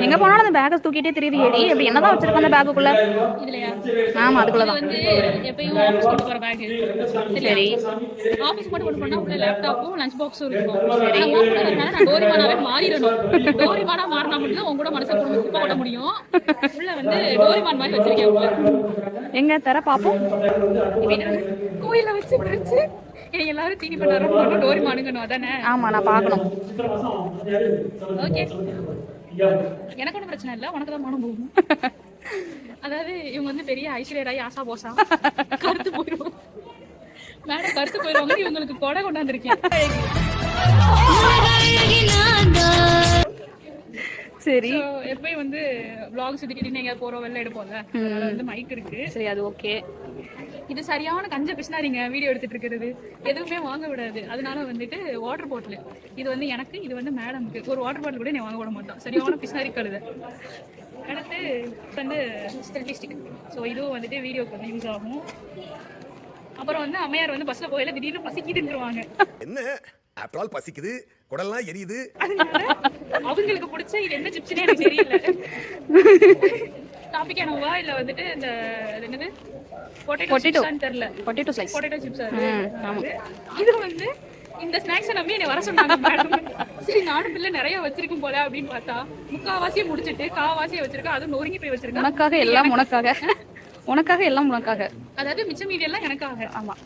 எங்க போனாலும் அந்த பேக்கை தூக்கிட்டே தெரியுது. அப்படி என்னதான் வச்சிருக்கோம் அந்த பேக்குக்குள்ள? இதுலயா? ஆமா, அதுக்குள்ளதான். வந்து எப்பயும் ஆஃபீஸ் கொண்டு போற பேக். சரி, ஆஃபீஸ் மட்டும் கொண்டு போனா உள்ள லேப்டாப்பும் லஞ்ச் பாக்ஸும் இருக்கும். சரி, உன் கூட வரனால நான் டோரிமானாவே மாறிடணும். டோரிமானா மாறினா மட்டும் தான் உன் கூட மனசை குடும்ப ஓட முடியும். உள்ள வந்து டோரிமான் மாதிரி வச்சிருக்கேன் உள்ள. எங்க தர பாப்போம். கோயில வச்சு பிடிச்சு எல்லாரும் தீனி பண்ணாரும் டோரிமானுங்கணும் அதானே? ஆமா, நான் பாக்கணும். ஓகே, எனக்கு ஒன்றும் பிரச்சனை இல்லை, உனக்கு தான் மனம் போகும். அதாவது இவங்க வந்து பெரிய ஐஸ்வர்யராய் ஆசா போசா கருத்து போயிடும். மேடம் கருத்து போயிடுவாங்க. இவங்களுக்கு கொடை கொண்டாந்துருக்கேன். சரி, எப்பயும் வந்து vlog சுத்திட்டு எங்கேயாவது போறோம், வெளில எடுப்போம்ல, அதனால வந்து மைக் இருக்கு. சரி, அது ஓகே. இது சரியான கஞ்ச பிசினாரிங்க வீடியோ எடுத்துட்டு இருக்கிறது. எதுவுமே வாங்க விடாது. அதனால வந்துட்டு வாட்டர் பாட்டில் இது வந்து எனக்கு, இது வந்து மேடம்க்கு. ஒரு வாட்டர் பாட்டில் கூட நீ வாங்க விட மாட்டோம். சரியான பிசினாரி கழுது. அடுத்து வந்து ஸ்டெட்டிஸ்டிக். ஸோ இதுவும் வந்துட்டு வீடியோக்கு வந்து யூஸ் ஆகும். அப்புறம் வந்து அம்மையார் வந்து பஸ்ல போயில திடீர்னு பசிக்குதுருவாங்க. என்ன ஆஃப்டர் ஆல் பசிக்குது, குடல்லாம் எரியுது. அதனால அவங்களுக்கு பிடிச்ச இது என்ன சிப்ஸ்னே எனக்கு தெரியல. டாபிக்கானவா இல்ல வந்துட்டு இந்த என்னது பொட்டேட்டோ தெரியல. Potato slice, potato chips. இது வந்து இந்த ஸ்நாக்ஸை நம்பி என்னை வர சொன்னாங்க மேடம். சரி, நானும் பிள்ளை நிறைய வச்சிருக்கும் போல அப்படின்னு பார்த்தா முக்காவாசியை முடிச்சுட்டு காவாசியை வச்சிருக்கேன். அதுவும் நொறுங்கி போய் வச்சிருக்கேன். உனக்காக எல்லாம் உனக்காக, உனக்காக எல்லாம் உனக்காக. அதாவது மிச்ச மீதி எல்லாம் எனக்காக. ஆமா.